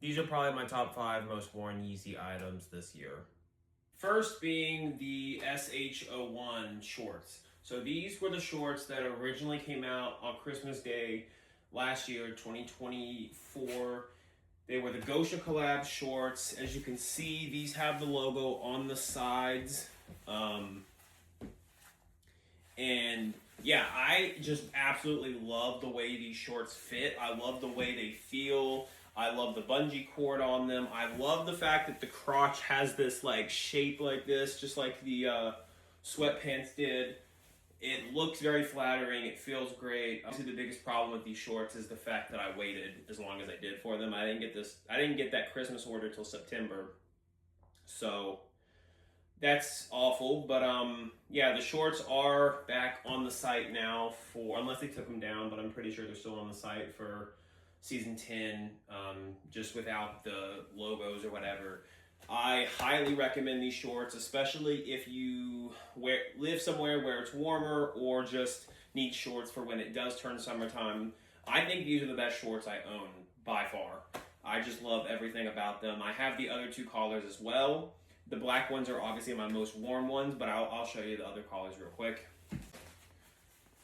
These are probably my top 5 most worn Yeezy items this year. First being the SH01 shorts. So these were the shorts that originally came out on Christmas Day last year, 2024. They were the Gosha collab shorts. As you can see, these have the logo on the sides. And yeah, I just absolutely love the way these shorts fit. I love the way they feel. I love the bungee cord on them. I love the fact that the crotch has this like shape like this, just like the sweatpants did. It looks very flattering. It feels great. Obviously, the biggest problem with these shorts is the fact that I waited as long as I did for them. I didn't get that Christmas order till September, so that's awful. But yeah, the shorts are back on the site now for, unless they took them down, but I'm pretty sure they're still on the site for season 10, just without the logos or whatever. I highly recommend these shorts, especially if you live somewhere where it's warmer or just need shorts for when it does turn summertime. I think these are the best shorts I own by far. I just love everything about them. I have the other two collars as well. The black ones are obviously my most worn ones, but I'll show you the other collars real quick.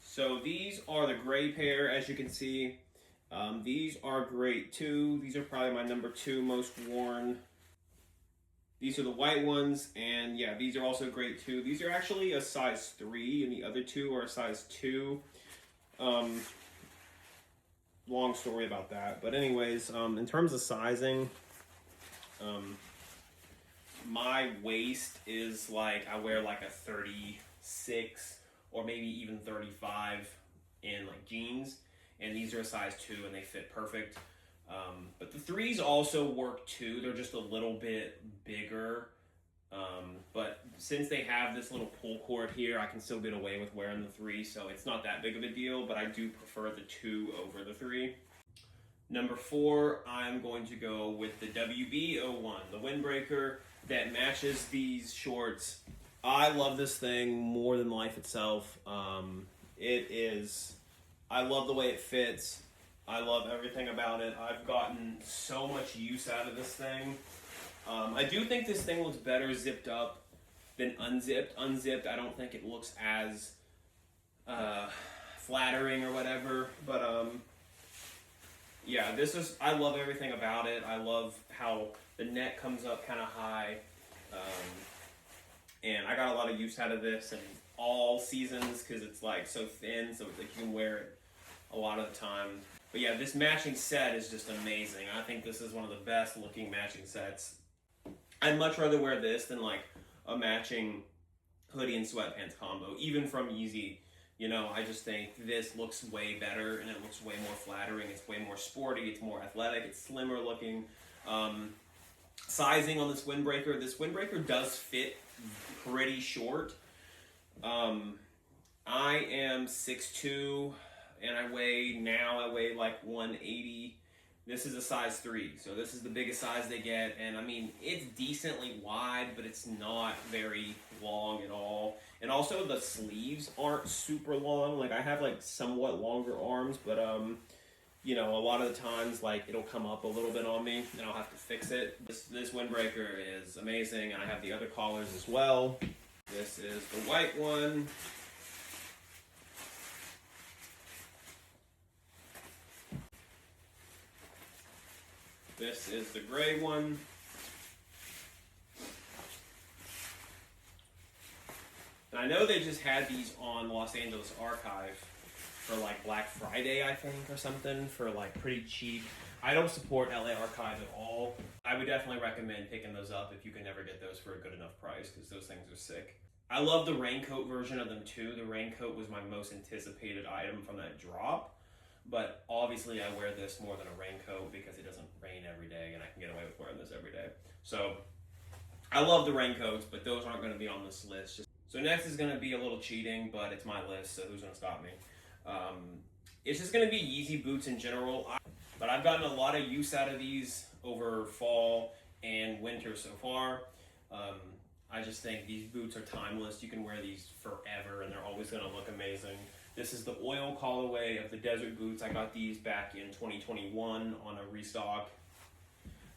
So these are the gray pair, as you can see. These are great too. These are probably my number 2 most worn. These are the white ones, and yeah, these are also great too. These are actually a size 3, and the other two are a size 2. Long story about that. But anyways, in terms of sizing, my waist is like, I wear like a 36 or maybe even 35 in like jeans, and these are a size 2 and they fit perfect. But the 3s also work too. They're just a little bit bigger. But since they have this little pull cord here, I can still get away with wearing the 3, so it's not that big of a deal, but I do prefer the 2 over the 3. Number 4, I'm going to go with the WB01, the windbreaker that matches these shorts. I love this thing more than life itself. I love the way it fits. I love everything about it. I've gotten so much use out of this thing. I do think this thing looks better zipped up than unzipped. Unzipped, I don't think it looks as flattering or whatever. But yeah, I love everything about it. I love how the neck comes up kind of high. And I got a lot of use out of this in all seasons because it's like so thin, so like you can wear it a lot of the time. But yeah, this matching set is just amazing. I think this is one of the best looking matching sets. I'd much rather wear this than like a matching hoodie and sweatpants combo, even from YEEZY. You know, I just think this looks way better and it looks way more flattering. It's way more sporty. It's more athletic. It's slimmer looking. Sizing on this windbreaker does fit pretty short. I am 6'2", and I weigh like 180. This is a size 3, so this is the biggest size they get, and I mean, it's decently wide, but it's not very long at all. And also the sleeves aren't super long. Like I have like somewhat longer arms, but you know, a lot of the times like it'll come up a little bit on me and I'll have to fix it. This windbreaker is amazing, and I have the other collars as well. This is the white one. This is the gray one. And I know they just had these on Los Angeles Archive for like Black Friday, I think, or something, for like pretty cheap. I don't support LA Archive at all. I would definitely recommend picking those up if you can never get those for a good enough price, because those things are sick. I love the raincoat version of them too. The raincoat was my most anticipated item from that drop. But obviously I wear this more than a raincoat because it doesn't rain every day and I can get away with wearing this every day. So I love the raincoats, but those aren't going to be on this list. So next is going to be a little cheating, but it's my list, so who's going to stop me? It's just going to be Yeezy boots in general. But I've gotten a lot of use out of these over fall and winter so far. I just think these boots are timeless. You can wear these forever and they're always going to look amazing. This is the oil colorway of the desert boots. I got these back in 2021 on a restock.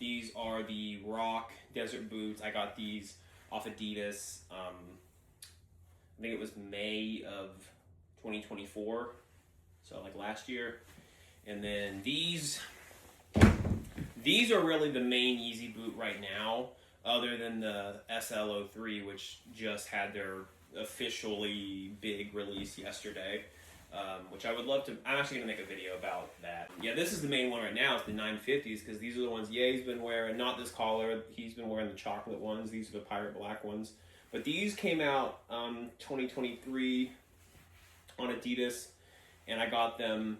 These are the Rock Desert Boots. I got these off Adidas. I think it was May of 2024, so like last year. And then these are really the main Yeezy boot right now, other than the SL03, which just had their officially big release yesterday. Which I would love to. I'm actually gonna make a video about that. Yeah, this is the main one right now. It's the 950s, because these are the ones Ye's been wearing. Not this collar. He's been wearing the chocolate ones. These are the pirate black ones. But these came out 2023 on Adidas, and I got them.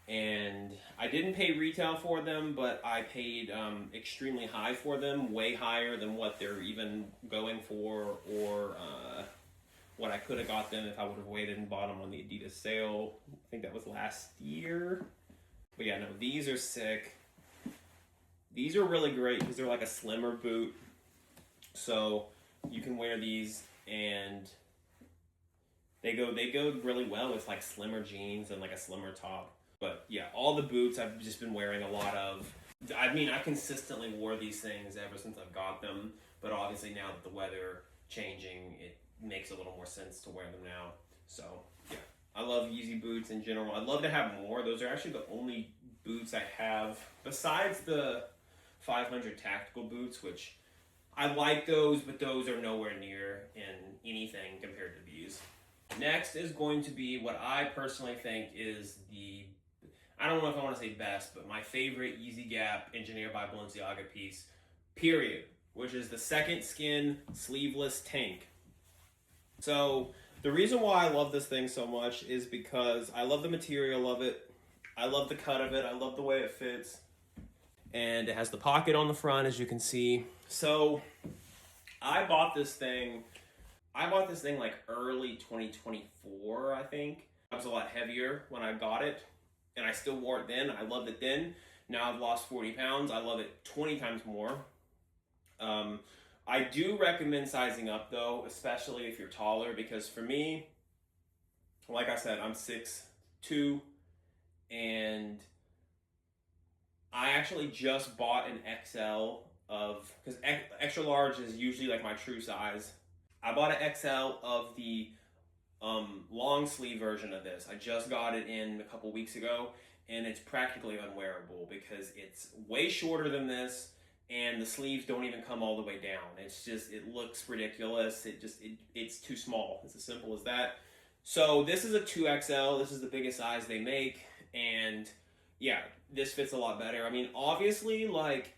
And I didn't pay retail for them, but I paid extremely high for them, way higher than what they're even going for, or what I could have got them if I would have waited and bought them on the Adidas sale. I think that was last year. But yeah, no, these are sick. These are really great because they're like a slimmer boot. So you can wear these and they go really well with like slimmer jeans and like a slimmer top. But yeah, all the boots I've just been wearing a lot of. I mean, I consistently wore these things ever since I've got them. But obviously now that the weather changing, it makes a little more sense to wear them now. So yeah, I love Yeezy boots in general. I'd love to have more. Those are actually the only boots I have besides the 500 tactical boots, which I like those, but those are nowhere near in anything compared to these. Next is going to be what I personally think is the, I don't know if I want to say best, but my favorite Yeezy Gap engineered by Balenciaga piece, period, which is the Second Skin sleeveless tank. So the reason why I love this thing so much is because I love the material of it. I love the cut of it. I love the way it fits. And it has the pocket on the front, as you can see. So I bought this thing like early 2024, I think. It was a lot heavier when I got it, and I still wore it then. I loved it then. Now I've lost 40 pounds. I love it 20 times more. I do recommend sizing up though, especially if you're taller, because for me, like I said, I'm 6'2", and I actually just bought an XL of, because extra large is usually like my true size. I bought an XL of the long sleeve version of this. I just got it in a couple weeks ago, and it's practically unwearable because it's way shorter than this, and the sleeves don't even come all the way down. It's just, it looks ridiculous. It's too small. It's as simple as that. So this is a 2XL. This is the biggest size they make, and yeah, this fits a lot better. I mean, obviously, like,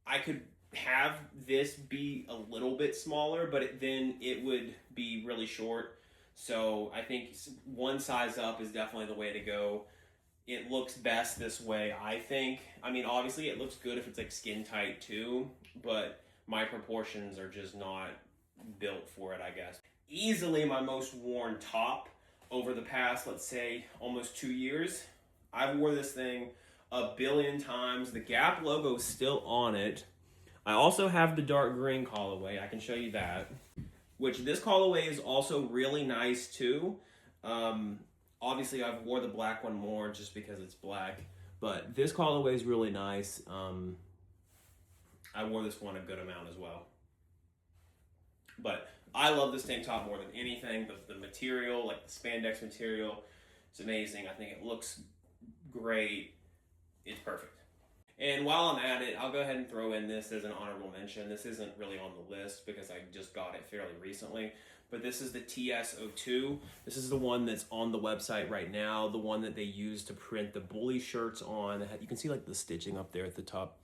I could have this be a little bit smaller, but then it would be really short. So I think one size up is definitely the way to go. It looks best this way, I think. I mean, obviously it looks good if it's like skin tight too, but my proportions are just not built for it, I guess. Easily my most worn top over the past, let's say, almost 2 years. I've wore this thing a billion times. The Gap logo is still on it. I also have the dark green colorway. I can show you that. Which this colorway is also really nice too. Obviously, I've wore the black one more just because it's black, but this colorway is really nice. I wore this one a good amount as well. But I love this tank top more than anything. The material, like the spandex material, it's amazing. I think it looks great. It's perfect. And while I'm at it, I'll go ahead and throw in this as an honorable mention. This isn't really on the list because I just got it fairly recently. But this is the TS02. This is the one that's on the website right now, the one that they use to print the Bully shirts on. You can see like the stitching up there at the top.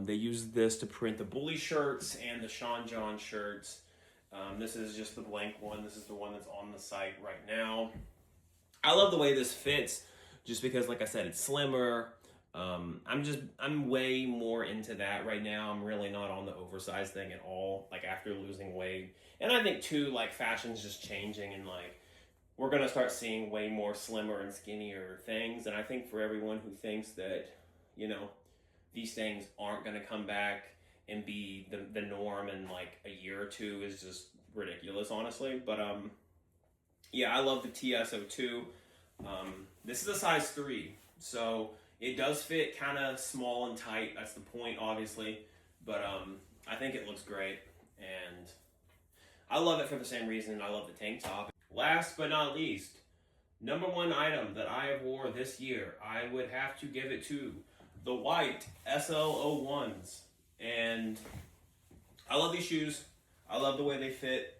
They use this to print the Bully shirts and the Sean John shirts. This is just the blank one. This is the one that's on the site right now. I love the way this fits just because, like I said, it's slimmer. I'm way more into that right now. I'm really not on the oversized thing at all, like after losing weight. And I think too, like fashion's just changing, and like we're gonna start seeing way more slimmer and skinnier things. And I think for everyone who thinks that, you know, these things aren't gonna come back and be the norm in like a year or two is just ridiculous, honestly. But yeah, I love the TS02. This is a size 3, so It does fit kind of small and tight. That's the point, obviously. But I think it looks great. And I love it for the same reason I love the tank top. Last but not least, number one item that I have wore this year, I would have to give it to the white SL01s. And I love these shoes. I love the way they fit.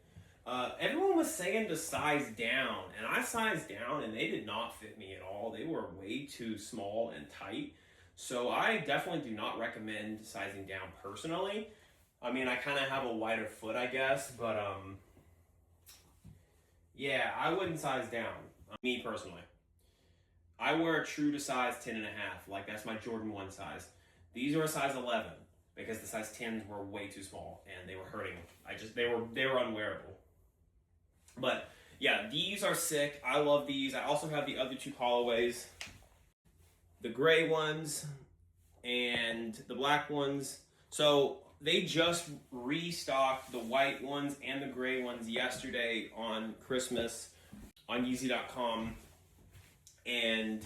Everyone was saying to size down, and I sized down, and they did not fit me at all. They were way too small and tight. So I definitely do not recommend sizing down personally. I mean, I kind of have a wider foot, I guess, but yeah, I wouldn't size down. Me personally. I wear a true to size 10 and a half. Like, that's my Jordan 1 size. These are a size 11 because the size 10s were way too small and they were hurting. They were unwearable. But yeah, these are sick. I love these. I also have the other two colorways, the gray ones and the black ones. So they just restocked the white ones and the gray ones yesterday on Christmas on YEEZY.com. And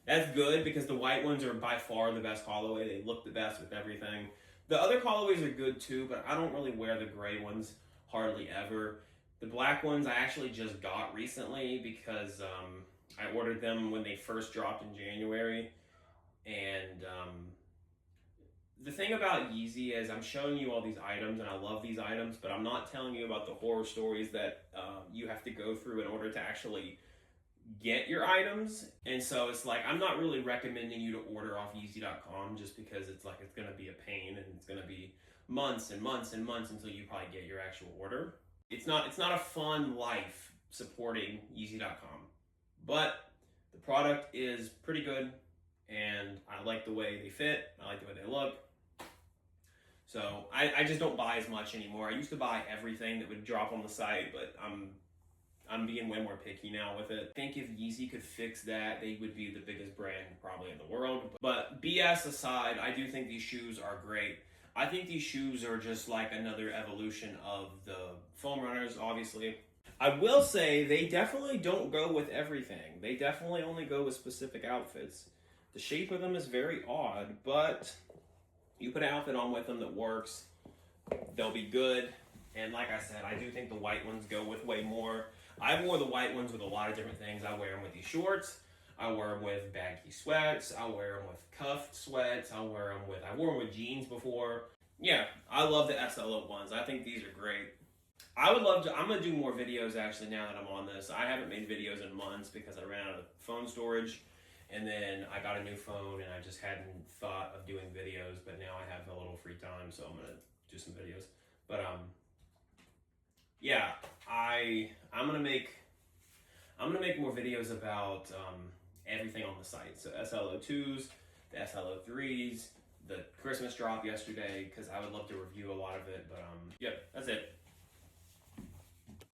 that's good because the white ones are by far the best colorway. They look the best with everything. The other colorways are good too, but I don't really wear the gray ones hardly ever. The black ones I actually just got recently because I ordered them when they first dropped in January. And the thing about YEEZY is I'm showing you all these items and I love these items, but I'm not telling you about the horror stories that you have to go through in order to actually get your items. And so it's like I'm not really recommending you to order off YEEZY.com just because it's like it's going to be a pain and it's going to be months and months and months until you probably get your actual order. It's not a fun life supporting YEEZY.com, but the product is pretty good and I like the way they fit. I like the way they look. So I just don't buy as much anymore. I used to buy everything that would drop on the site, but I'm being way more picky now with it. I think if YEEZY could fix that, they would be the biggest brand probably in the world. But BS aside, I do think these shoes are great. I think these shoes are just like another evolution of the foam runners, obviously. I will say they definitely don't go with everything. They definitely only go with specific outfits. The shape of them is very odd, but you put an outfit on with them that works, they'll be good. And like I said, I do think the white ones go with way more. I wore the white ones with a lot of different things. I wear them with these shorts. I wear them with baggy sweats. I wear them with cuffed sweats. I wore them with jeans before. Yeah, I love the SL01s. I think these are great. I'm going to do more videos actually now that I'm on this. I haven't made videos in months because I ran out of phone storage. And then I got a new phone and I just hadn't thought of doing videos. But now I have a little free time, so I'm going to do some videos. But yeah, I'm gonna make more videos about everything on the site. So SL02s, the SL03s, the Christmas drop yesterday, because I would love to review a lot of it. But yeah, that's it.